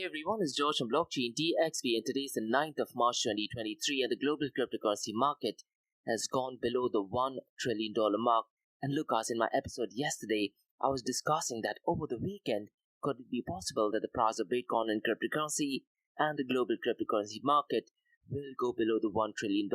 Hey everyone, it's George from Blockchain DXB, and today is the 9th of March 2023, and the global cryptocurrency market has gone below the $1 trillion mark. And look, guys, in my episode yesterday, I was discussing that over the weekend, could it be possible that the price of Bitcoin and cryptocurrency and the global cryptocurrency market will go below the $1 trillion?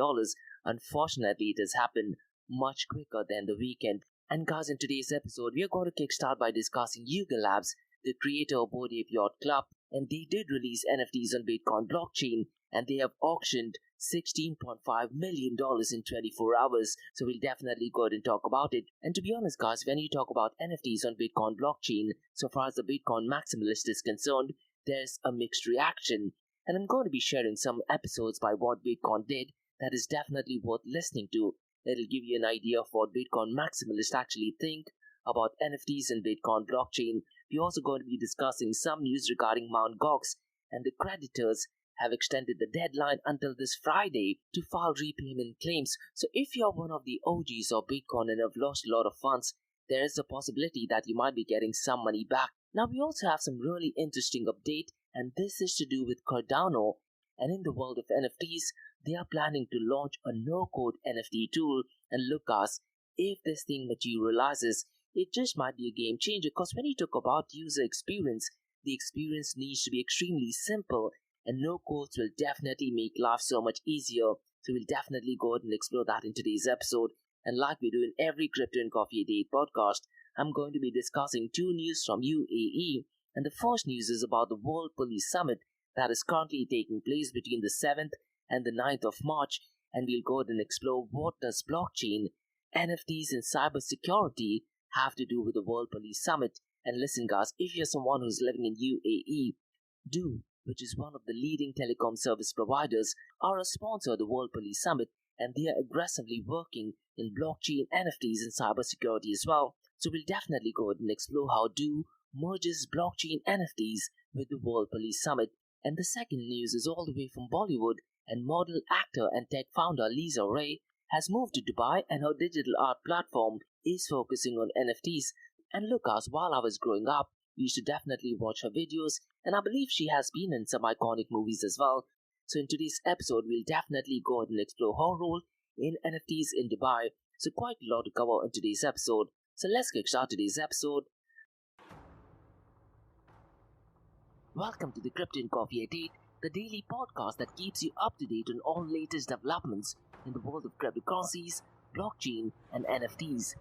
Unfortunately, it has happened much quicker than the weekend. And guys, in today's episode, we are going to kickstart by discussing Yuga Labs, the creator of Bored Ape Yacht Club, and they did release NFTs on Bitcoin blockchain, and they have auctioned $16.5 million in 24 hours. So we'll definitely go ahead and talk about it. And to be honest, guys, when you talk about NFTs on Bitcoin blockchain, so far as the Bitcoin maximalist is concerned, there's a mixed reaction. And I'm going to be sharing some episodes by what Bitcoin did that is definitely worth listening to. It'll give you an idea of what Bitcoin maximalists actually think about NFTs and Bitcoin blockchain. We're also going to be discussing some news regarding Mt. Gox, and the creditors have extended the deadline until this Friday to file repayment claims. So if you're one of the OGs of Bitcoin and have lost a lot of funds, there is a possibility that you might be getting some money back. Now we also have some really interesting update, and this is to do with Cardano. And in the world of NFTs, they are planning to launch a no-code NFT tool. And look, guys, if this thing materializes, it just might be a game changer, because when you talk about user experience, the experience needs to be extremely simple, and no codes will definitely make life so much easier. So we'll definitely go ahead and explore that in today's episode. And like we do in every Crypto and Coffee a Day podcast, I'm going to be discussing two news from UAE. And the first news is about the World Police Summit that is currently taking place between the 7th and the 9th of March. And we'll go ahead and explore what does blockchain, NFTs and cybersecurity have to do with the World Police Summit. And listen, guys, if you're someone who's living in UAE, Do, which is one of the leading telecom service providers, are a sponsor of the World Police Summit, and they are aggressively working in blockchain, NFTs and cybersecurity as well. So we'll definitely go ahead and explore how Do merges blockchain NFTs with the World Police Summit. And the second news is all the way from Bollywood, and model, actor and tech founder Lisa Ray has moved to Dubai, and her digital art platform is focusing on NFTs. And look, guys, while I was growing up, we used to definitely watch her videos, and I believe she has been in some iconic movies as well. So in today's episode, we'll definitely go ahead and explore her role in NFTs in Dubai. So quite a lot to cover in today's episode. So let's kickstart today's episode. Welcome to the Crypto and Coffee a Day, the daily podcast that keeps you up to date on all latest developments in the world of cryptocurrencies, blockchain, and NFTs.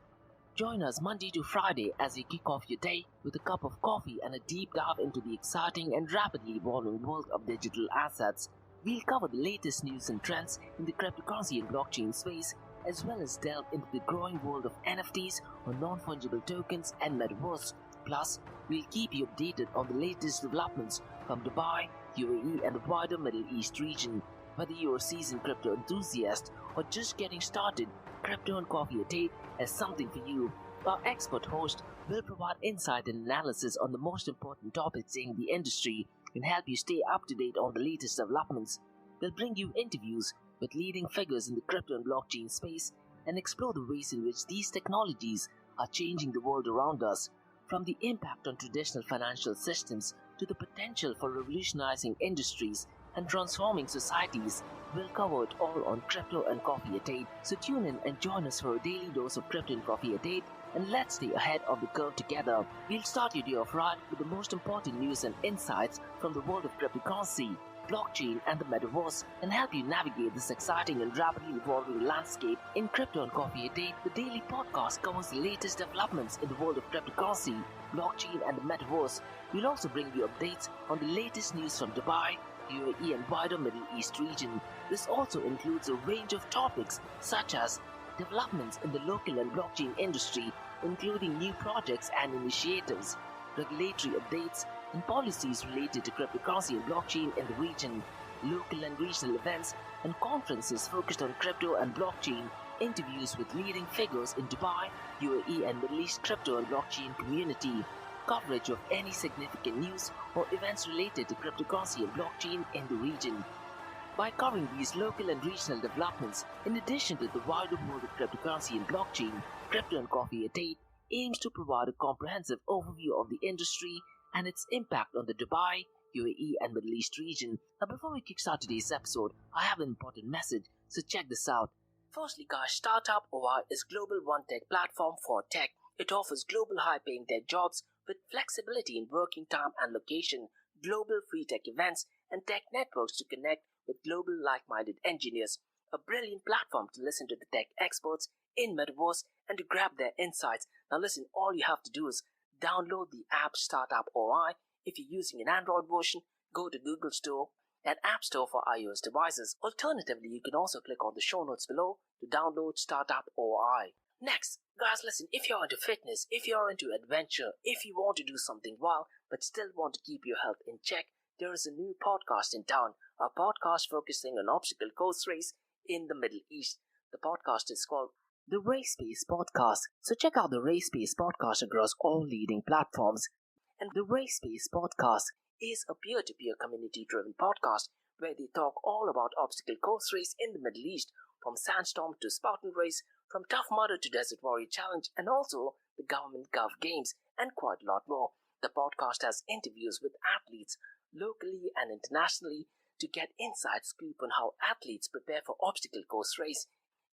Join us Monday to Friday as you kick off your day with a cup of coffee and a deep dive into the exciting and rapidly evolving world of digital assets. We'll cover the latest news and trends in the cryptocurrency and blockchain space, as well as delve into the growing world of NFTs or non-fungible tokens and Metaverse. Plus, we'll keep you updated on the latest developments from Dubai, UAE, and the wider Middle East region. Whether you're a seasoned crypto enthusiast or just getting started, Crypto and Coffee a Day has something for you. Our expert host will provide insight and analysis on the most important topics in the industry and help you stay up to date on the latest developments. We'll bring you interviews with leading figures in the crypto and blockchain space and explore the ways in which these technologies are changing the world around us, from the impact on traditional financial systems to the potential for revolutionizing industries and transforming societies. We'll cover it all on Crypto and Coffee a Day. So tune in and join us for a daily dose of Crypto and Coffee a Day, and let's stay ahead of the curve together. We'll start your day off right with the most important news and insights from the world of cryptocurrency, blockchain and the Metaverse, and help you navigate this exciting and rapidly evolving landscape. In Crypto and Coffee a Day, the daily podcast covers the latest developments in the world of cryptocurrency, blockchain and the Metaverse. We'll also bring you updates on the latest news from Dubai, UAE and wider Middle East region. This also includes a range of topics such as developments in the local and blockchain industry, including new projects and initiatives, regulatory updates, and policies related to cryptocurrency and blockchain in the region, local and regional events and conferences focused on crypto and blockchain, interviews with leading figures in Dubai, UAE and Middle East crypto and blockchain community, coverage of any significant news or events related to cryptocurrency and blockchain in the region. By covering these local and regional developments, in addition to the wider world of cryptocurrency and blockchain, Crypto and Coffee a Day aims to provide a comprehensive overview of the industry and its impact on the Dubai, UAE, and Middle East region. Now, before we kickstart today's episode, I have an important message, so check this out. Firstly, guys, Startup OI is global one-tech platform for tech. It offers global high-paying tech jobs with flexibility in working time and location, global free tech events, and tech networks to connect with global like-minded engineers. A brilliant platform to listen to the tech experts in Metaverse and to grab their insights. Now listen, all you have to do is download the app Startup OI. If you're using an Android version, go to Google Store and App Store for iOS devices. Alternatively, you can also click on the show notes below to download Startup OI. Next, guys, listen, if you're into fitness, if you're into adventure, if you want to do something wild but still want to keep your health in check, there is a new podcast in town, a podcast focusing on obstacle course race in the Middle East. The podcast is called the Race Space Podcast. So check out the Race Space Podcast across all leading platforms. And the Race Space Podcast is a peer-to-peer community-driven podcast where they talk all about obstacle course race in the Middle East, from Sandstorm to Spartan Race, from Tough Mudder to Desert Warrior Challenge, and also the Government Gov Games, and quite a lot more. The podcast has interviews with athletes locally and internationally to get inside scoop on how athletes prepare for obstacle course race.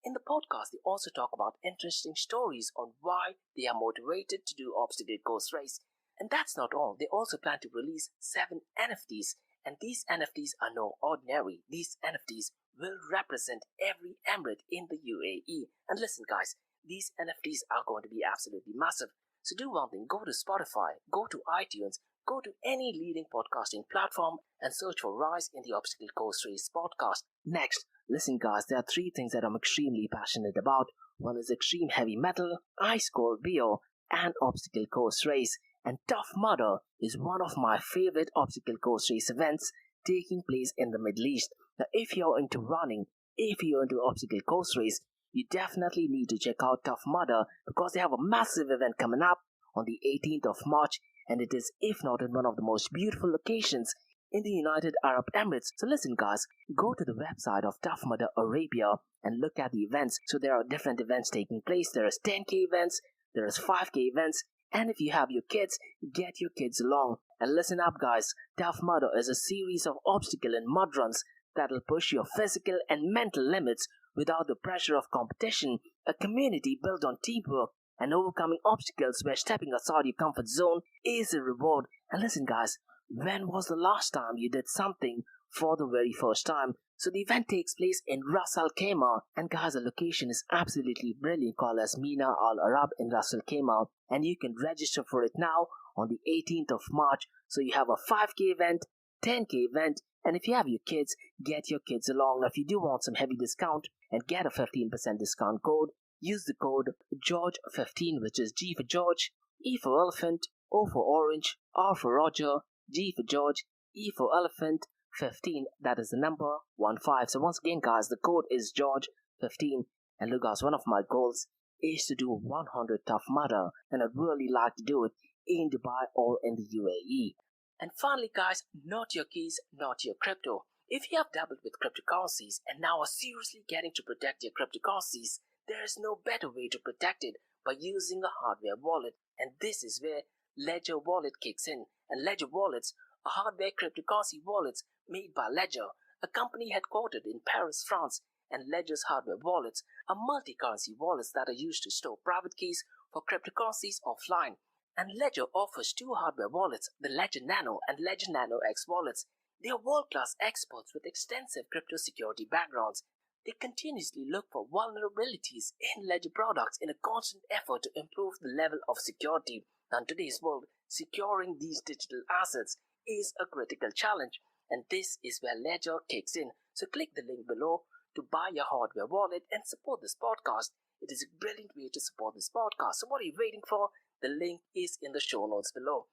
In the podcast, they also talk about interesting stories on why they are motivated to do obstacle course race. And that's not all. They also plan to release 7 NFTs, and these NFTs are no ordinary. These NFTs will represent every emirate in the UAE. And listen, guys, these NFTs are going to be absolutely massive. So do one thing, go to Spotify, go to iTunes, go to any leading podcasting platform and search for Rise in the Obstacle Course Race podcast. Next, listen, guys, there are 3 things that I'm extremely passionate about. One is extreme heavy metal, ice cold beer, and obstacle course race. And Tough Mudder is one of my favorite obstacle course race events taking place in the Middle East. Now, if you're into running, if you're into obstacle course race, you definitely need to check out Tough Mudder because they have a massive event coming up on the 18th of March, and it is, if not in one of the most beautiful locations in the United Arab Emirates. So listen, guys, go to the website of Tough Mudder Arabia and look at the events. So there are different events taking place. There is 10k events, there is 5k events, and if you have your kids, get your kids along. And listen up, guys, Tough Mudder is a series of obstacle and mud runs that'll push your physical and mental limits without the pressure of competition, a community built on teamwork and overcoming obstacles where stepping outside your comfort zone is a reward. And listen, guys, when was the last time you did something for the very first time? So the event takes place in Ras Al Khaimah, and guys, the location is absolutely brilliant, called as Mina Al Arab in Ras Al Khaimah, and you can register for it now on the 18th of March. So you have a 5k event, 10k event, and if you have your kids, get your kids along. Now, if you do want some heavy discount and get a 15% discount code, use the code George15, which is G for George, E for Elephant, O for Orange, R for Roger, G for George, E for Elephant, 15. That is the number 15. So once again, guys, the code is George15. And look, guys, one of my goals is to do 100 Tough Mudder, and I'd really like to do it in Dubai or in the UAE. And finally, guys, not your keys, not your crypto. If you have dabbled with cryptocurrencies and now are seriously getting to protect your cryptocurrencies, there is no better way to protect it by using a hardware wallet. And this is where Ledger Wallet kicks in. And Ledger Wallets are hardware cryptocurrency wallets made by Ledger, a company headquartered in Paris, France. And Ledger's hardware wallets are multi-currency wallets that are used to store private keys for cryptocurrencies offline. And Ledger offers 2 hardware wallets, the Ledger Nano and Ledger Nano X wallets. They are world-class experts with extensive crypto security backgrounds. They continuously look for vulnerabilities in Ledger products in a constant effort to improve the level of security. Now, in today's world, securing these digital assets is a critical challenge, and this is where Ledger kicks in. So click the link below to buy your hardware wallet and support this podcast. It is a brilliant way to support this podcast. So what are you waiting for? The link is in the show notes below.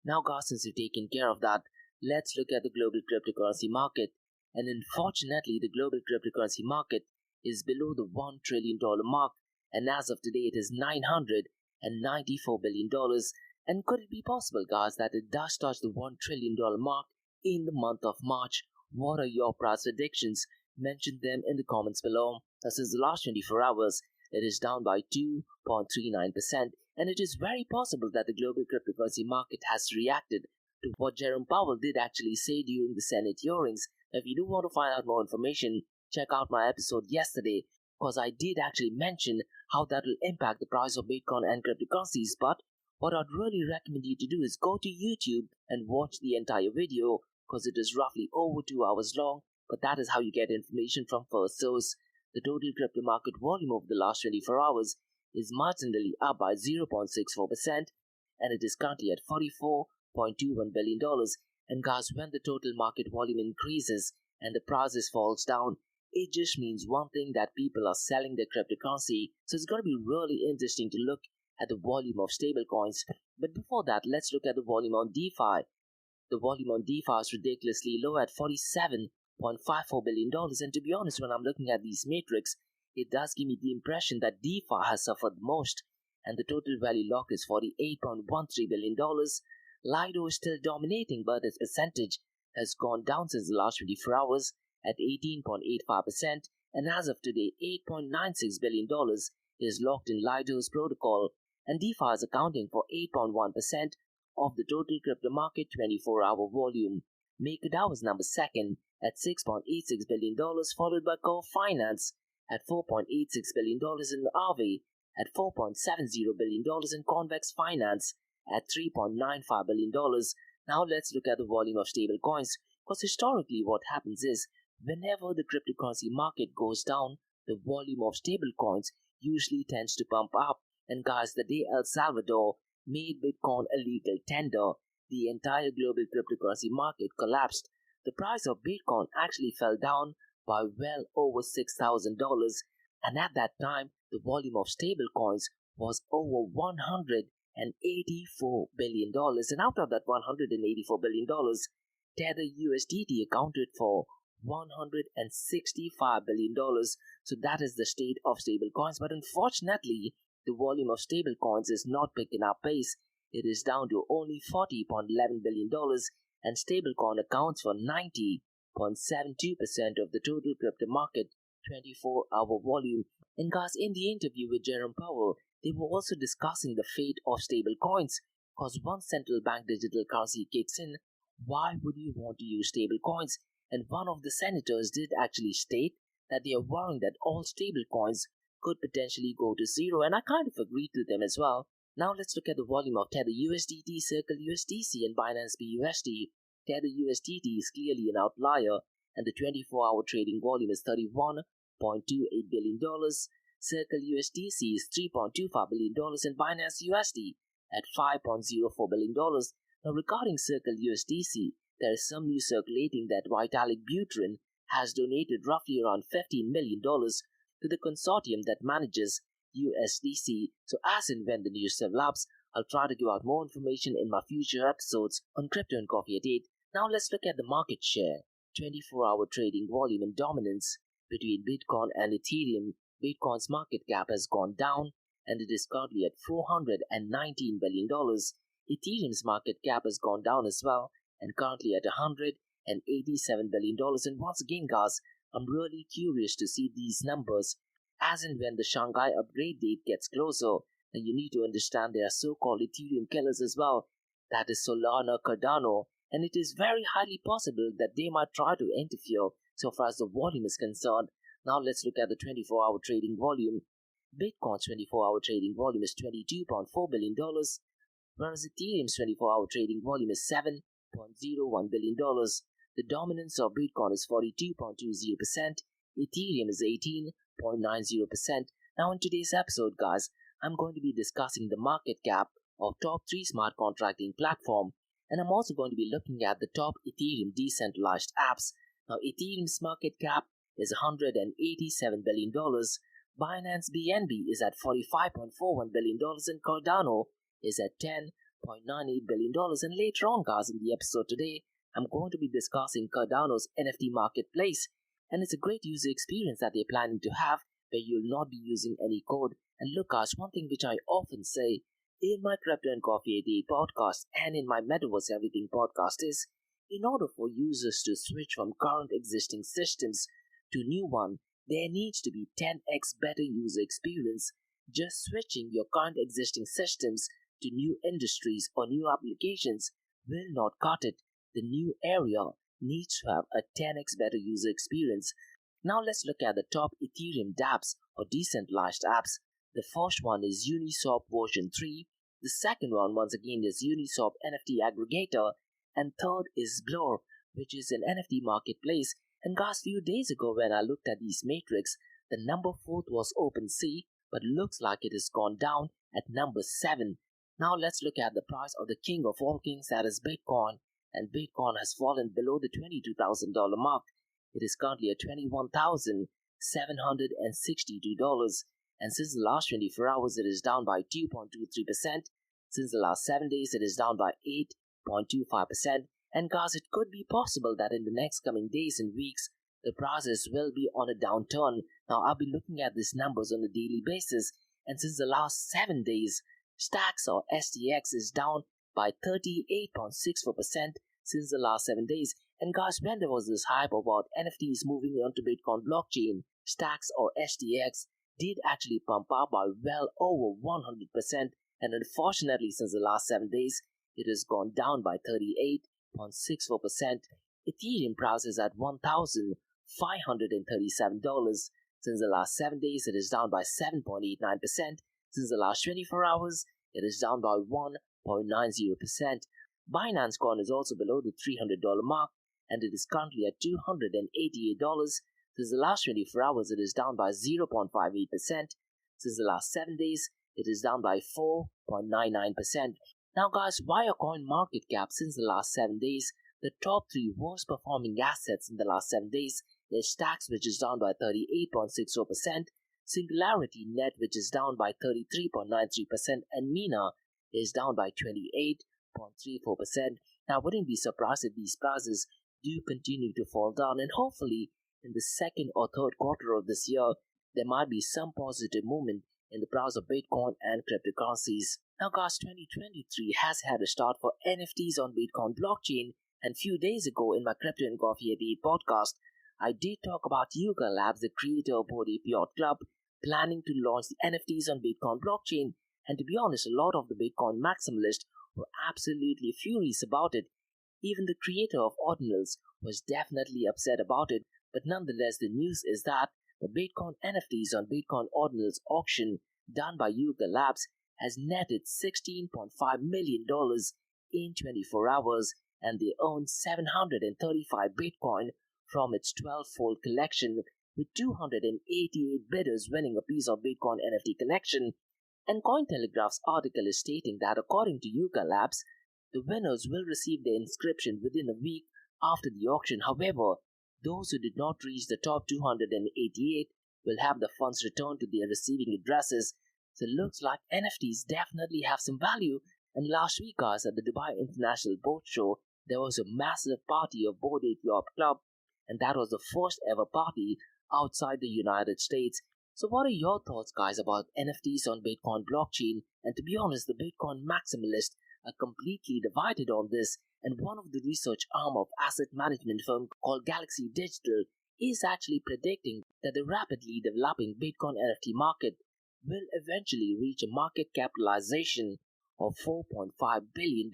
Now, guys, since you've taken care of that, let's look at the global cryptocurrency market. And unfortunately, the global cryptocurrency market is below the $1 trillion mark, and as of today, it is $994 billion. And could it be possible, guys, that it does touch the $1 trillion mark in the month of March? What are your price predictions? Mention them in the comments below. Since the last 24 hours, it is down by 2.39%, and it is very possible that the global cryptocurrency market has reacted to what Jerome Powell did actually say during the Senate hearings. If you do want to find out more information, check out my episode yesterday, because I did actually mention how that will impact the price of Bitcoin and cryptocurrencies. But what I'd really recommend you to do is go to YouTube and watch the entire video, because it is roughly over 2 hours long, but that is how you get information from first source. The total crypto market volume over the last 24 hours is marginally up by 0.64%, and it is currently at $44.21 billion. And guys, when the total market volume increases and the prices falls down, it just means one thing, that people are selling their cryptocurrency. So it's going to be really interesting to look at the volume of stablecoins. But before that, let's look at the volume on DeFi. The volume on DeFi is ridiculously low at $47.54 billion. And to be honest, when I'm looking at these metrics, it does give me the impression that DeFi has suffered most, and the total value lock is $48.13 billion. Lido is still dominating, but its percentage has gone down since the last 24 hours at 18.85%, and as of today, $8.96 billion is locked in Lido's protocol, and DeFi is accounting for 8.1% of the total crypto market 24-hour volume. MakerDAO is number second at $6.86 billion, followed by Core Finance at $4.86 billion, and Aave at $4.70 billion, and Convex Finance at $3.95 billion. Now let's look at the volume of stable coins, because historically what happens is, whenever the cryptocurrency market goes down, the volume of stable coins usually tends to pump up. And guys, the day El Salvador made Bitcoin a legal tender, the entire global cryptocurrency market collapsed. The price of Bitcoin actually fell down by well over $6,000, and at that time the volume of stable coins was over $184 billion, and out of that $184 billion, Tether USDT accounted for $165 billion. So that is the state of stable coins. But unfortunately, the volume of stable coins is not picking up pace. It is down to only $40.11 billion, and stablecoin accounts for 90.72% of the total crypto market 24-hour volume. And guys, in the interview with Jerome Powell, they were also discussing the fate of stable coins, because once central bank digital currency kicks in, why would you want to use stable coins? And one of the senators did actually state that they are worrying that all stable coins could potentially go to zero, and I kind of agreed with them as well. Now let's look at the volume of Tether USDT, Circle USDC, and Binance BUSD. Tether USDT is clearly an outlier, and the 24-hour trading volume is $31.28 billion. Circle USDC is $3.25 billion, and Binance USD at $5.04 billion. Now regarding Circle USDC, there is some news circulating that Vitalik Buterin has donated roughly around $15 million to the consortium that manages USDC. So as and when the news develops, I'll try to give out more information in my future episodes on Crypto and Coffee at 8. Now let's look at the market share, 24-hour trading volume and dominance between Bitcoin and Ethereum. Bitcoin's market cap has gone down, and it is currently at $419 billion. Ethereum's market cap has gone down as well, and currently at $187 billion. And once again, guys, I'm really curious to see these numbers as and when the Shanghai upgrade date gets closer. And you need to understand there are so-called Ethereum killers as well, that is Solana, Cardano, and it is very highly possible that they might try to interfere so far as the volume is concerned. Now let's look at the 24-hour trading volume. Bitcoin's 24-hour trading volume is $22.4 billion, whereas Ethereum's 24-hour trading volume is $7.01 billion. The dominance of Bitcoin is 42.20%, Ethereum is 18.90%. Now in today's episode, guys, I'm going to be discussing the market cap of top 3 smart contracting platform, and I'm also going to be looking at the top Ethereum decentralized apps. Now Ethereum's market cap is $187 billion, Binance BNB is at $45.41 billion, and Cardano is at $10.98 billion. And later on, guys, in the episode today, I'm going to be discussing Cardano's NFT marketplace, and it's a great user experience that they're planning to have, where you'll not be using any code. And look, guys, one thing which I often say in my Crypto and Coffee a Day podcast and in my Metaverse Everything podcast is, in order for users to switch from current existing systems to new one, there needs to be 10x better user experience. Just switching your current existing systems to new industries or new applications will not cut it. The new area needs to have a 10x better user experience. Now let's look at the top Ethereum dApps or decentralized apps. The first one is Uniswap version 3. The second one once again is Uniswap NFT aggregator. And third is Blur, which is an NFT marketplace. And guys, few days ago when I looked at these metrics, the number 4th was OpenSea, but looks like it has gone down at number 7. Now let's look at the price of the king of all kings, that is Bitcoin. And Bitcoin has fallen below the $22,000 mark. It is currently at $21,762. And since the last 24 hours, it is down by 2.23%. Since the last 7 days, it is down by 8.25%. And guys, it could be possible that in the next coming days and weeks, the prices will be on a downturn. Now, I've been looking at these numbers on a daily basis, and since the last 7 days, Stacks or STX is down by 38.64% since the last 7 days. And guys, when there was this hype about NFTs moving onto Bitcoin blockchain, Stacks or STX did actually pump up by well over 100%. And unfortunately, since the last 7 days, it has gone down by 38.64%. Ethereum price is at $1,537. Since the last 7 days, it is down by 7.89%. Since the last 24 hours, it is down by 1.90%. Binance Coin is also below the $300 mark, and it is currently at $288. Since the last 24 hours, it is down by 0.58%. Since the last 7 days, it is down by 4.99%. Now guys, via coin market cap since the last 7 days, the top 3 worst performing assets in the last 7 days is Stacks, which is down by 38.64%, Singularity Net, which is down by 33.93%, and Mina is down by 28.34%. Now, wouldn't be surprised if these prices do continue to fall down, and hopefully in the second or third quarter of this year, there might be some positive movement in the price of Bitcoin and cryptocurrencies. Now guys, 2023 has had a start for NFTs on Bitcoin blockchain, and few days ago in my Crypto and Coffee at 8 podcast, I did talk about Yuga Labs, the creator of Bored Ape Yacht Club, planning to launch the NFTs on Bitcoin blockchain. And to be honest, a lot of the Bitcoin maximalists were absolutely furious about it. Even the creator of Ordinals was definitely upset about it. But nonetheless, the news is that the Bitcoin NFTs on Bitcoin Ordinals auction done by Yuga Labs has netted $16.5 million in 24 hours, and they own 735 Bitcoin from its 12-fold collection, with 288 bidders winning a piece of Bitcoin NFT collection. And Cointelegraph's article is stating that according to Yuga Labs, the winners will receive their inscription within a week after the auction. However, those who did not reach the top 288 will have the funds returned to their receiving addresses. So it looks like NFTs definitely have some value. And last week, guys, at the Dubai International Boat Show, there was a massive party of Bored Ape Yacht Club, and that was the first ever party outside the United States. So what are your thoughts, guys, about NFTs on Bitcoin blockchain? And to be honest, the Bitcoin maximalists are completely divided on this, and one of the research arm of asset management firm called Galaxy Digital is actually predicting that the rapidly developing Bitcoin NFT market will eventually reach a market capitalization of $4.5 billion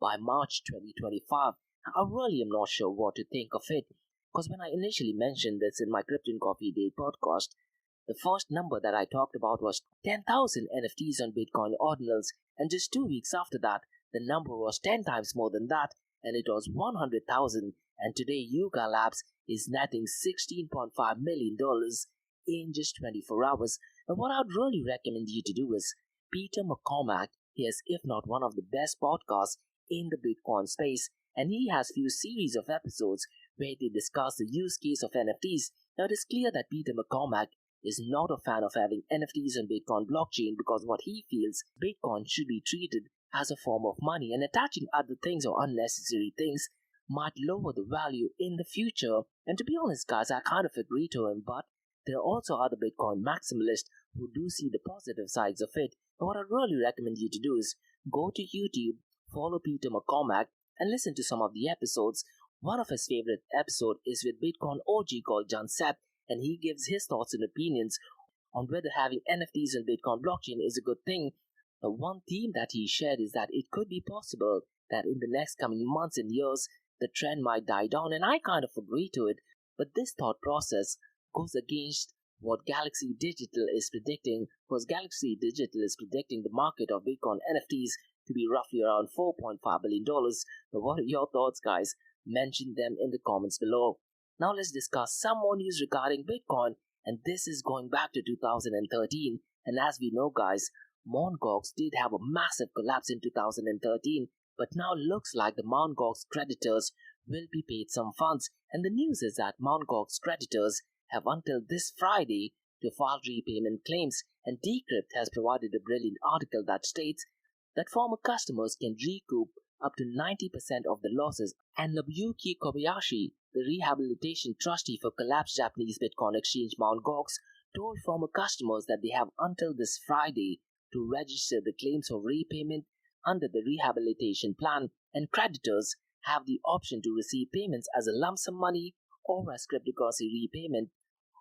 by March 2025. I really am not sure what to think of it, because when I initially mentioned this in my Crypto and Coffee Day podcast, the first number that I talked about was 10,000 NFTs on Bitcoin Ordinals, and just 2 weeks after that, the number was 10 times more than that, and it was 100,000, and today Yuga Labs is netting $16.5 million in just 24 hours. And what I'd really recommend you to do is, Peter McCormack, he is if not one of the best podcasts in the Bitcoin space, and he has few series of episodes where they discuss the use case of NFTs. Now it is clear that Peter McCormack is not a fan of having NFTs on Bitcoin blockchain, because what he feels Bitcoin should be treated as a form of money, and attaching other things or unnecessary things might lower the value in the future. And to be honest, guys, I kind of agree to him, but there are also other Bitcoin maximalists who do see the positive sides of it. And what I really recommend you to do is go to YouTube, follow Peter McCormack, and listen to some of the episodes. One of his favorite episodes is with Bitcoin OG called John Sepp, and he gives his thoughts and opinions on whether having NFTs on Bitcoin blockchain is a good thing. The one theme that he shared is that it could be possible that in the next coming months and years, the trend might die down, and I kind of agree to it. But this thought process goes against what Galaxy Digital is predicting, because Galaxy Digital is predicting the market of Bitcoin NFTs to be roughly around $4.5 billion. But what are your thoughts, guys? Mention them in the comments below. Now let's discuss some more news regarding Bitcoin, and this is going back to 2013. And as we know, guys, Mt. Gox did have a massive collapse in 2013, but now looks like the Mt. Gox creditors will be paid some funds. And the news is that Mt. Gox creditors have until this Friday to file repayment claims, and Decrypt has provided a brilliant article that states that former customers can recoup up to 90% of the losses. And Nobuyuki Kobayashi, the rehabilitation trustee for collapsed Japanese Bitcoin exchange Mt. Gox, told former customers that they have until this Friday to register the claims for repayment under the rehabilitation plan, and creditors have the option to receive payments as a lump sum money or as cryptocurrency repayment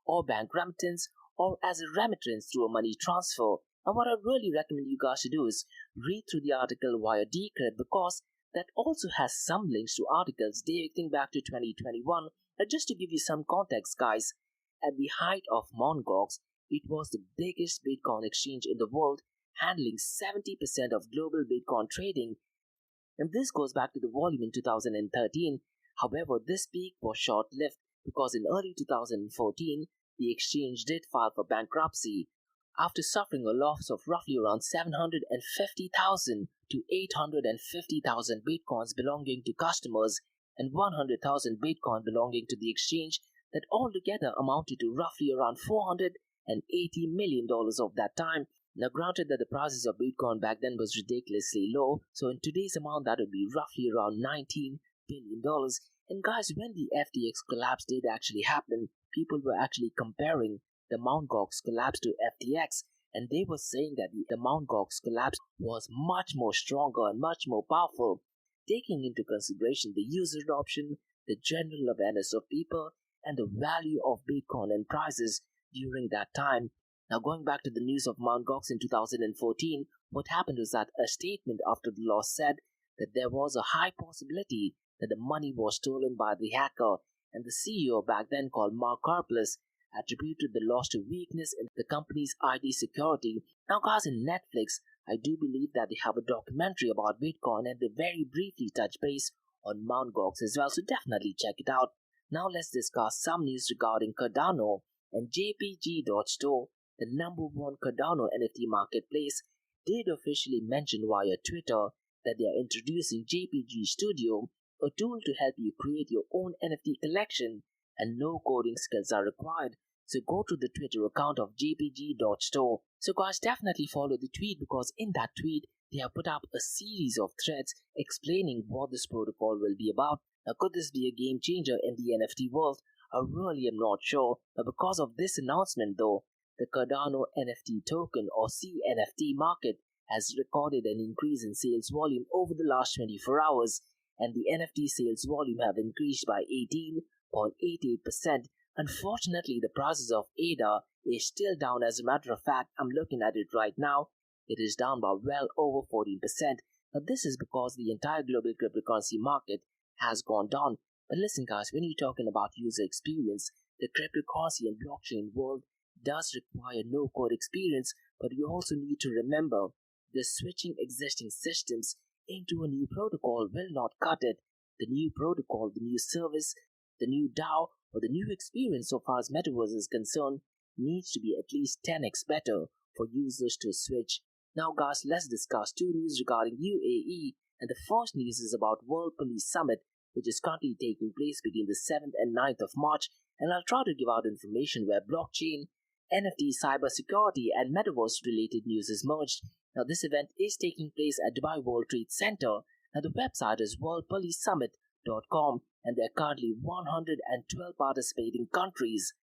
or bank remittance or as a remittance through a money transfer. And what I really recommend you guys to do is read through the article via Decrypt, because that also has some links to articles dating back to 2021. Just to give you some context, guys, at the height of Mt. Gox, it was the biggest Bitcoin exchange in the world, handling 70% of global Bitcoin trading. And this goes back to the volume in 2013. However, this peak was short-lived, because in early 2014, the exchange did file for bankruptcy after suffering a loss of roughly around 750,000 to 850,000 bitcoins belonging to customers and 100,000 bitcoin belonging to the exchange, that altogether amounted to roughly around $480 million of that time. Now, granted that the prices of Bitcoin back then was ridiculously low, so in today's amount that would be roughly around $19 billion. And guys, when the FTX collapse did actually happen, people were actually comparing the Mt. Gox collapse to FTX, and they were saying that the Mt. Gox collapse was much more stronger and much more powerful, taking into consideration the user adoption, the general awareness of people, and the value of Bitcoin and prices during that time. Now, going back to the news of Mt. Gox in 2014, what happened was that a statement after the loss said that there was a high possibility that the money was stolen by the hacker, and the CEO back then, called Mark Karplus, attributed the loss to weakness in the company's ID security. Now, guys, in Netflix, I do believe that they have a documentary about Bitcoin, and they very briefly touch base on Mt. Gox as well, so definitely check it out. Now let's discuss some news regarding Cardano, and JPG.store, the #1 Cardano NFT marketplace, did officially mention via Twitter that they are introducing JPG Studio, a tool to help you create your own NFT collection, and no coding skills are required. So go to the Twitter account of JPG.store. So guys, definitely follow the tweet, because in that tweet they have put up a series of threads explaining what this protocol will be about. Now, could this be a game changer in the NFT world? I really am not sure. But because of this announcement though, the Cardano NFT token or CNFT market has recorded an increase in sales volume over the last 24 hours, and the NFT sales volume have increased by 18.88%. Unfortunately, the prices of ADA is still down. As a matter of fact, I'm looking at it right now. It is down by well over 14%. Now, this is because the entire global cryptocurrency market has gone down. But listen, guys, when you're talking about user experience, the cryptocurrency and blockchain world does require no-code experience, but you also need to remember the switching existing systems into a new protocol will not cut it. The new protocol, the new service, the new DAO, or the new experience so far as Metaverse is concerned needs to be at least 10x better for users to switch. Now, guys, let's discuss two news regarding UAE, and the first news is about World Police Summit, which is currently taking place between the 7th and 9th of March, and I'll try to give out information where blockchain, NFT, cybersecurity, and Metaverse related news is merged. Now, this event is taking place at Dubai World Trade Center. Now, the website is worldpolicesummit.com, and there are currently 112 participating countries,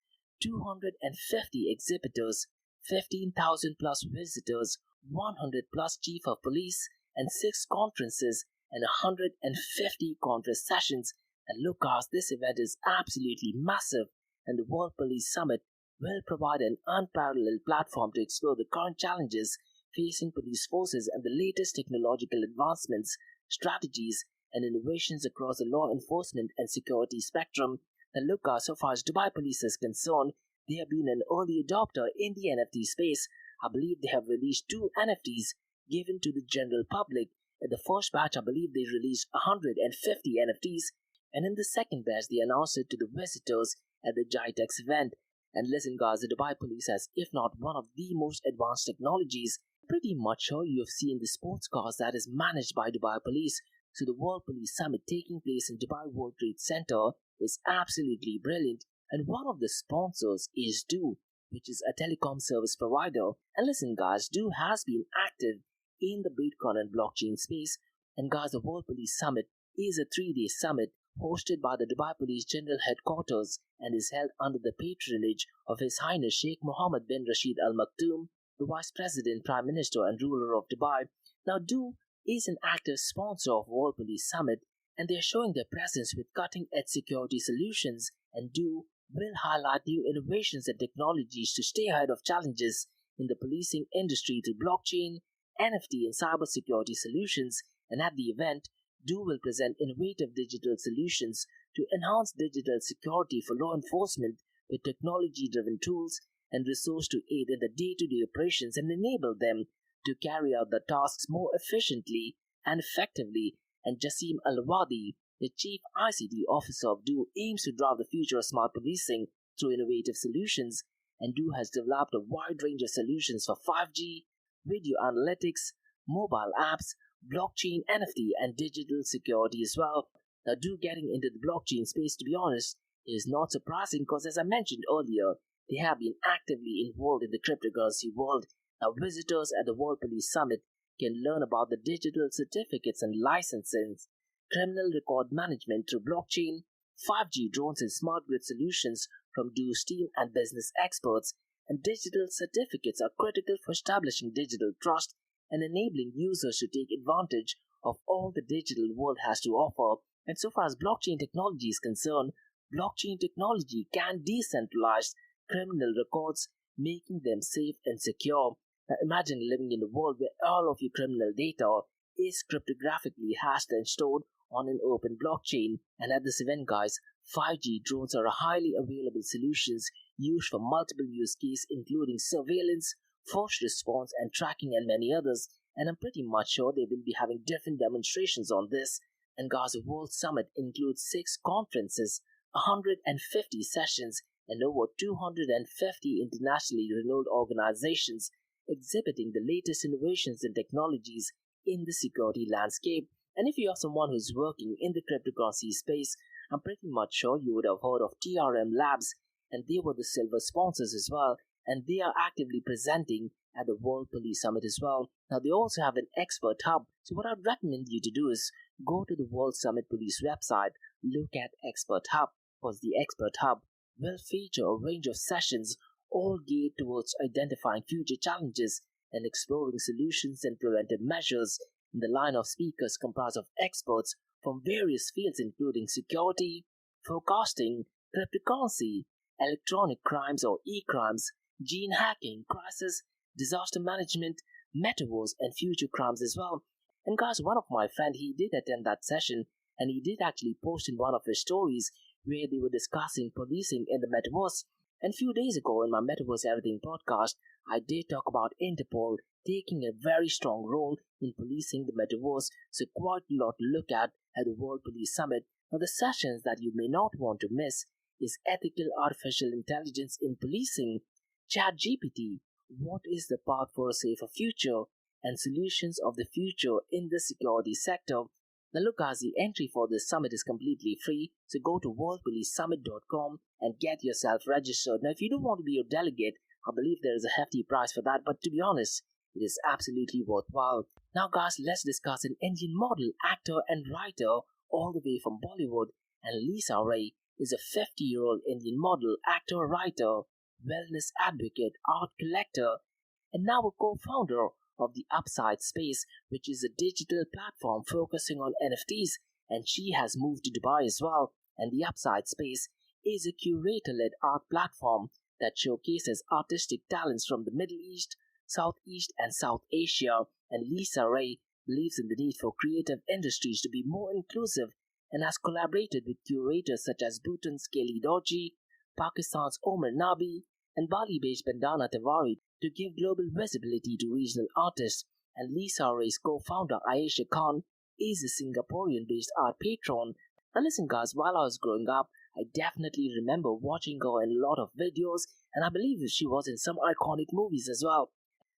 250 exhibitors, 15,000 plus visitors, 100 plus chief of police, and 6 conferences, and 150 conference sessions. And look, guys, this event is absolutely massive, and the World Police Summit will provide an unparalleled platform to explore the current challenges facing police forces and the latest technological advancements strategies, and innovations across the law enforcement and security spectrum. Now look, so far as Dubai Police is concerned, they have been an early adopter in the NFT space. I believe they have released 2 NFTs given to the general public. In the first batch, I believe they released 150 NFTs, and in the second batch, they announced it to the visitors at the GITEX event. And listen, guys, the Dubai Police has, if not one of the most advanced technologies. Pretty much sure you have seen the sports cars that is managed by Dubai Police. So the World Police Summit taking place in Dubai World Trade Center is absolutely brilliant. And one of the sponsors is Do, which is a telecom service provider. And listen, guys, Do has been active in the Bitcoin and blockchain space. And guys, the World Police Summit is a 3-day summit hosted by the Dubai Police General Headquarters and is held under the patronage of His Highness Sheikh Mohammed bin Rashid Al Maktoum, the Vice President, Prime Minister and ruler of Dubai. Now, Do is an active sponsor of World Police Summit, and they are showing their presence with cutting-edge security solutions, and Do will highlight new innovations and technologies to stay ahead of challenges in the policing industry through blockchain, NFT and cybersecurity solutions. And at the event, Do will present innovative digital solutions to enhance digital security for law enforcement with technology-driven tools and resources to aid in the day-to-day operations and enable them to carry out the tasks more efficiently and effectively. And Jassim Al-Wadi, the Chief ICT Officer of Do, aims to drive the future of smart policing through innovative solutions, and Do has developed a wide range of solutions for 5G, video analytics, mobile apps, blockchain, NFT, and digital security as well. Now, Do getting into the blockchain space, to be honest, is not surprising because, as I mentioned earlier, they have been actively involved in the cryptocurrency world. Now, visitors at the World Police Summit can learn about the digital certificates and licenses, criminal record management through blockchain, 5G drones and smart grid solutions from Do's team and business experts. And digital certificates are critical for establishing digital trust and enabling users to take advantage of all the digital world has to offer. And so far as blockchain technology is concerned, blockchain technology can decentralize criminal records, making them safe and secure. Now imagine living in a world where all of your criminal data is cryptographically hashed and stored on an open blockchain. And at this event, guys, 5G drones are a highly available solutions used for multiple use cases including surveillance, first response and tracking and many others. And I'm pretty much sure they will be having different demonstrations on this. And guys, the World Summit includes 6 conferences, 150 sessions, and over 250 internationally renowned organizations exhibiting the latest innovations and technologies in the security landscape. And if you are someone who's working in the cryptocurrency space, I'm pretty much sure you would have heard of TRM Labs, and they were the silver sponsors as well, and they are actively presenting at the World Police Summit as well. Now, they also have an expert hub, so what I'd recommend you to do is go to the World Summit Police website, look at Expert Hub, because the Expert Hub will feature a range of sessions all geared towards identifying future challenges and exploring solutions and preventive measures. The line of speakers comprise of experts from various fields including security, forecasting, cryptocurrency, electronic crimes or e-crimes, gene hacking, crisis, disaster management, metaverse, and future crimes as well. And guys, one of my friend, he did attend that session, and he did actually post in one of his stories where they were discussing policing in the metaverse. And a few days ago in my Metaverse Everything podcast, I did talk about Interpol taking a very strong role in policing the metaverse, so quite a lot to look at the World Police Summit. Now, the sessions that you may not want to miss is Ethical Artificial Intelligence in Policing, ChatGPT, What is the Path for a Safer Future, and Solutions of the Future in the Security Sector. Now look, guys, the entry for this summit is completely free, so go to worldpolicesummit.com and get yourself registered. Now, if you don't want to be a delegate, I believe there is a hefty price for that, but to be honest, it is absolutely worthwhile. Now, guys, let's discuss an Indian model, actor, and writer all the way from Bollywood. And Lisa Ray is a 50-year-old Indian model, actor, writer, wellness advocate, art collector, and now a co-founder of the Upside Space, which is a digital platform focusing on NFTs, and she has moved to Dubai as well. And the Upside Space is a curator-led art platform that showcases artistic talents from the Middle East, Southeast, and South Asia. And Lisa Ray believes in the need for creative industries to be more inclusive and has collaborated with curators such as Bhutan's Kelly Dorji, Pakistan's Omar Nabi, and Bali-based Bandana Tiwari to give global visibility to regional artists. And Lisa Ray's co-founder Ayesha Khan is a Singaporean-based art patron. Now listen guys, while I was growing up, I definitely remember watching her in a lot of videos, and I believe she was in some iconic movies as well.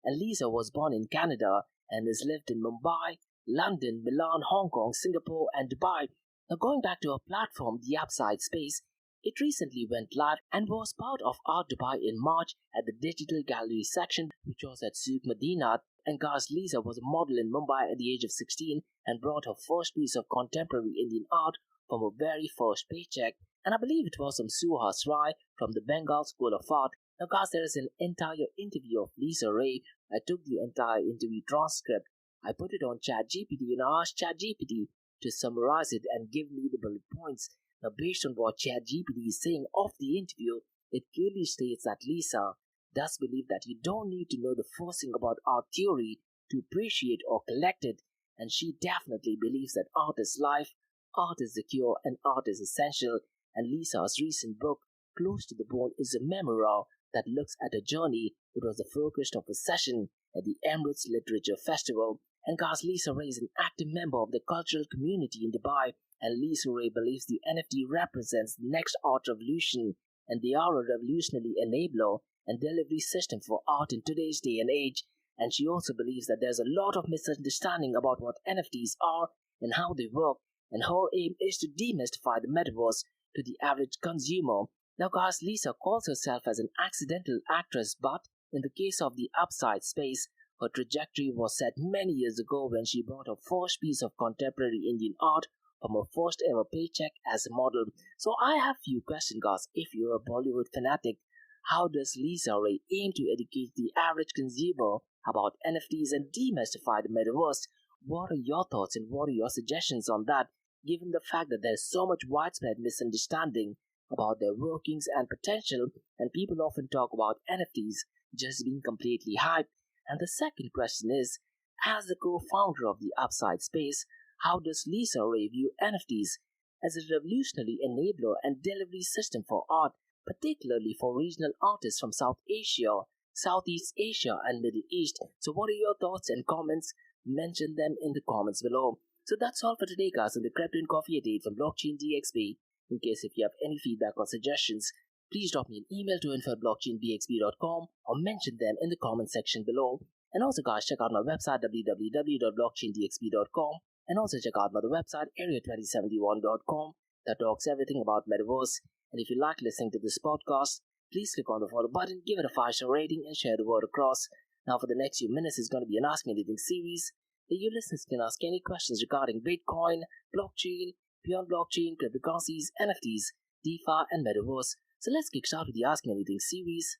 And Lisa was born in Canada and has lived in Mumbai, London, Milan, Hong Kong, Singapore, and Dubai. Now going back to her platform, The Upside Space, it recently went live and was part of Art Dubai in March at the Digital Gallery section, which was at Souk Madinat. And guys, Lisa was a model in Mumbai at the age of 16 and brought her first piece of contemporary Indian art from her very first paycheck. And I believe it was from Suhas Rai from the Bengal School of Art. Now guys, there is an entire interview of Lisa Ray. I took the entire interview transcript. I put it on ChatGPT and I asked ChatGPT to summarize it and give me the bullet points. Now based on what ChatGPT is saying of the interview, it clearly states that Lisa does believe that you don't need to know the first thing about art theory to appreciate or collect it, and she definitely believes that art is life, art is the cure, and art is essential. And Lisa's recent book, Close to the Bone, is a memoir that looks at her journey. It was the focus of a session at the Emirates Literature Festival. And guys, Lisa Ray is an active member of the cultural community in Dubai, and Lisa Ray believes the NFT represents the next art revolution, and they are a revolutionary enabler and delivery system for art in today's day and age. And she also believes that there's a lot of misunderstanding about what NFTs are and how they work, and her aim is to demystify the metaverse to the average consumer. Now guys, Lisa calls herself as an accidental actress, but in the case of The Upside Space, her trajectory was set many years ago when she brought her first piece of contemporary Indian art from her first ever paycheck as a model. So I have few questions guys. If you're a Bollywood fanatic, how does Lisa Ray aim to educate the average consumer about NFTs and demystify the metaverse? What are your thoughts and what are your suggestions on that, given the fact that there's so much widespread misunderstanding about their workings and potential, and people often talk about NFTs just being completely hyped? And the second question is, as the co-founder of the Upside Space, how does Lisa Ray view NFTs as a revolutionary enabler and delivery system for art, particularly for regional artists from South Asia, Southeast Asia, and Middle East? So what are your thoughts and comments? Mention them in the comments below. So that's all for today guys on the Crypto and Coffee Update from Blockchain DXB. In case if you have any feedback or suggestions, please drop me an email to info@blockchainbxb.com or mention them in the comment section below. And also guys, check out my website www.blockchaindxb.com, and also check out my other website area2071.com that talks everything about Metaverse. And if you like listening to this podcast, please click on the follow button, give it a 5-star rating, and share the word across. Now for the next few minutes is going to be an Ask Me Anything series that you listeners can ask any questions regarding Bitcoin, blockchain, beyond blockchain, cryptocurrencies, NFTs, DeFi, and Metaverse. So let's kick start with the Ask Me Anything series.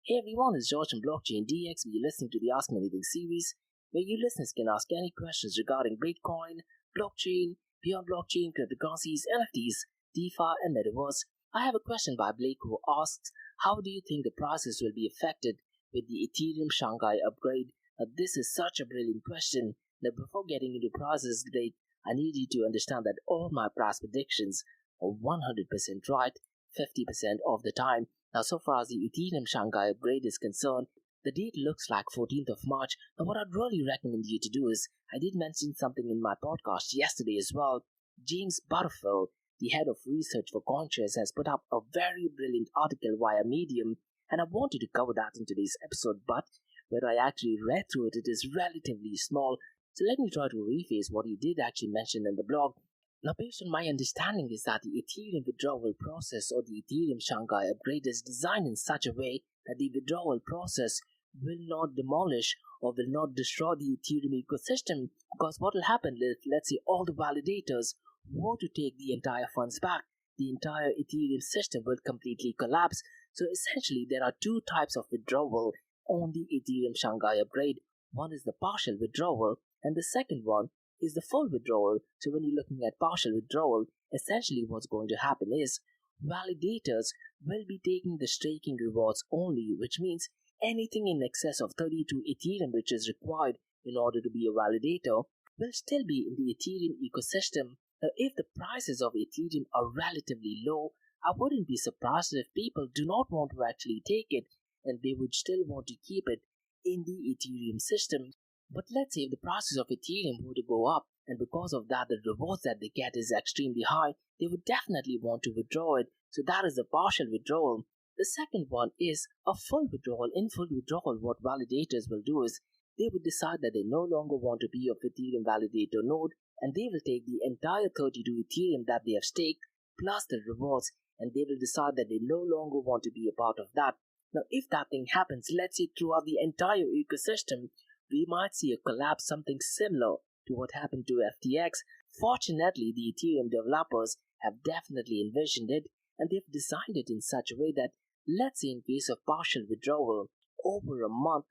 Hey everyone, it's George from Blockchain DXB. You're listening to the Ask Me Anything series, where you listeners can ask any questions regarding Bitcoin, blockchain, beyond blockchain, cryptocurrencies, NFTs, DeFi, and Metaverse. I have a question by Blake who asks, how do you think the prices will be affected with the Ethereum Shanghai upgrade? Now, this is such a brilliant question. Now, before getting into prices, Blake, I need you to understand that all my price predictions are 100% right, 50% of the time. Now, so far as the Ethereum Shanghai upgrade is concerned, the date looks like 14th of March. Now, what I'd really recommend you to do is, I did mention something in my podcast yesterday as well. James Butterfield, the head of research for CoinShares, has put up a very brilliant article via Medium, and I wanted to cover that in today's episode, but when I actually read through it, it is relatively small. So let me try to rephrase what he did actually mention in the blog. Now, based on my understanding is that the Ethereum withdrawal process or the Ethereum Shanghai upgrade is designed in such a way that the withdrawal process will not demolish or will not destroy the Ethereum ecosystem, because what will happen if, let's say, all the validators were to take the entire funds back, the entire Ethereum system will completely collapse. So essentially, there are two types of withdrawal on the Ethereum Shanghai upgrade. One is the partial withdrawal, and the second one is the full withdrawal. So when you're looking at partial withdrawal, essentially what's going to happen is validators will be taking the staking rewards only, which means anything in excess of 32 Ethereum which is required in order to be a validator will still be in the Ethereum ecosystem. Now, if the prices of Ethereum are relatively low, I wouldn't be surprised if people do not want to actually take it and they would still want to keep it in the Ethereum system. But let's say if the prices of Ethereum were to go up and because of that the rewards that they get is extremely high, they would definitely want to withdraw it. So that is the partial withdrawal. The second one is a full withdrawal. In full withdrawal, what validators will do is they would decide that they no longer want to be a Ethereum validator node and they will take the entire 32 Ethereum that they have staked plus the rewards and they will decide that they no longer want to be a part of that. Now, if that thing happens, let's say throughout the entire ecosystem, we might see a collapse something similar to what happened to FTX. Fortunately, the Ethereum developers have definitely envisioned it and they've designed it in such a way that, let's say in case of partial withdrawal, over a month,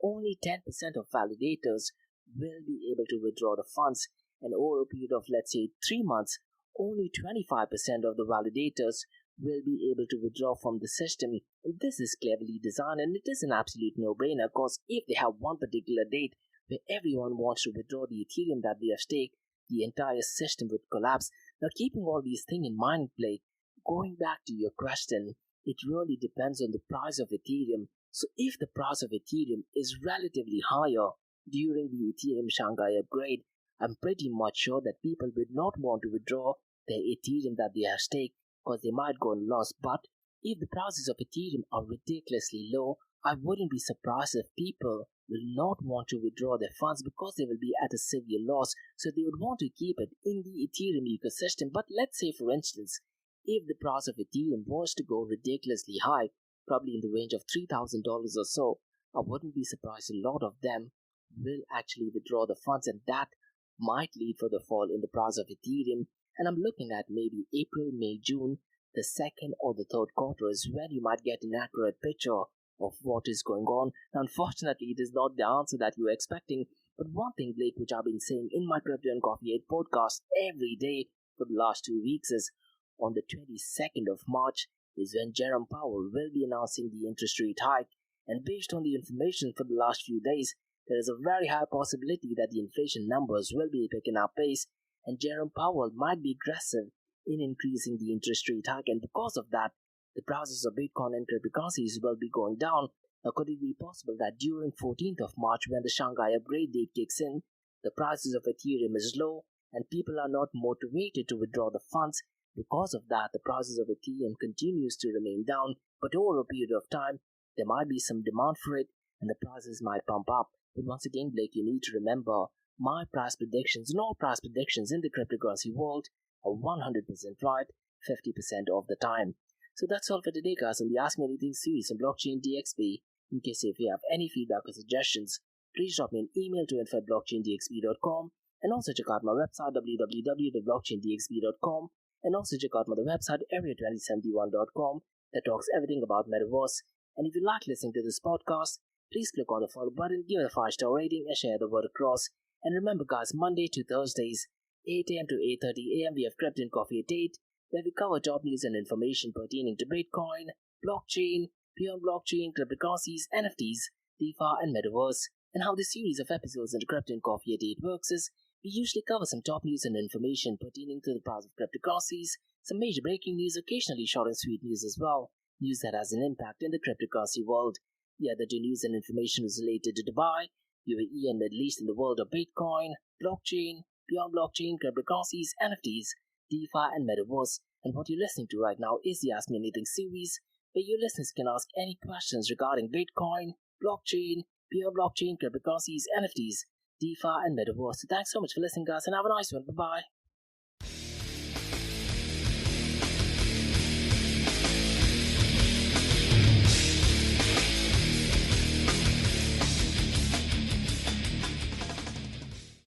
only 10% of validators will be able to withdraw the funds, and over a period of let's say 3 months, only 25% of the validators will be able to withdraw from the system. And this is cleverly designed and it is an absolute no-brainer because if they have one particular date where everyone wants to withdraw the Ethereum that they have staked, the entire system would collapse. Now, keeping all these things in mind, Blake, going back to your question, it really depends on the price of Ethereum. So if the price of Ethereum is relatively higher during the Ethereum Shanghai upgrade, I'm pretty much sure that people would not want to withdraw their Ethereum that they have staked because they might go in loss. But if the prices of Ethereum are ridiculously low, I wouldn't be surprised if people will not want to withdraw their funds because they will be at a severe loss. So they would want to keep it in the Ethereum ecosystem. But let's say, for instance, if the price of Ethereum was to go ridiculously high, probably in the range of $3,000 or so, I wouldn't be surprised a lot of them will actually withdraw the funds and that might lead for the fall in the price of Ethereum. And I'm looking at maybe April, May, June, the second or the third quarter is when you might get an accurate picture of what is going on. Now, unfortunately, it is not the answer that you were expecting, but one thing, Blake, which I've been saying in my Crypto and Coffee 8 podcast every day for the last 2 weeks is on the 22nd of March is when Jerome Powell will be announcing the interest rate hike. And based on the information for the last few days, there is a very high possibility that the inflation numbers will be picking up pace and Jerome Powell might be aggressive in increasing the interest rate hike, and because of that, the prices of Bitcoin and cryptocurrencies will be going down. Now, could it be possible that during 14th of March, when the Shanghai upgrade date kicks in, the prices of Ethereum is low and people are not motivated to withdraw the funds? Because of that, the prices of Ethereum continues to remain down, but over a period of time, there might be some demand for it and the prices might pump up. But once again, Blake, you need to remember, my price predictions and all price predictions in the cryptocurrency world are 100% right 50% of the time. So that's all for today, guys, on the Ask Me Anything series on Blockchain DXB. In case if you have any feedback or suggestions, please drop me an email to info@blockchaindxb.com and also check out my website www.blockchaindxb.com and also check out my website area2071.com that talks everything about Metaverse. And if you like listening to this podcast, please click on the follow button, give it a 5-star rating and share the word across. And remember, guys, Monday to Thursdays, 8 a.m. to 8:30 a.m. we have Crypto and Coffee at 8, where we cover top news and information pertaining to Bitcoin, blockchain, beyond blockchain, cryptocurrencies, NFTs, DeFi, and Metaverse. And how this series of episodes in the Crypto and Coffee at 8 works is, we usually cover some top news and information pertaining to the price of cryptocurrencies, some major breaking news, occasionally short and sweet news as well, news that has an impact in the cryptocurrency world. The other two news and information is related to Dubai, UAE, and Middle East in the world of Bitcoin, blockchain, beyond blockchain, cryptocurrencies, NFTs, DeFi, and Metaverse. And what you're listening to right now is the Ask Me Anything series, where your listeners can ask any questions regarding Bitcoin, blockchain, beyond blockchain, cryptocurrencies, NFTs, DeFi, and Metaverse. So thanks so much for listening, guys, and have a nice one. Bye-bye.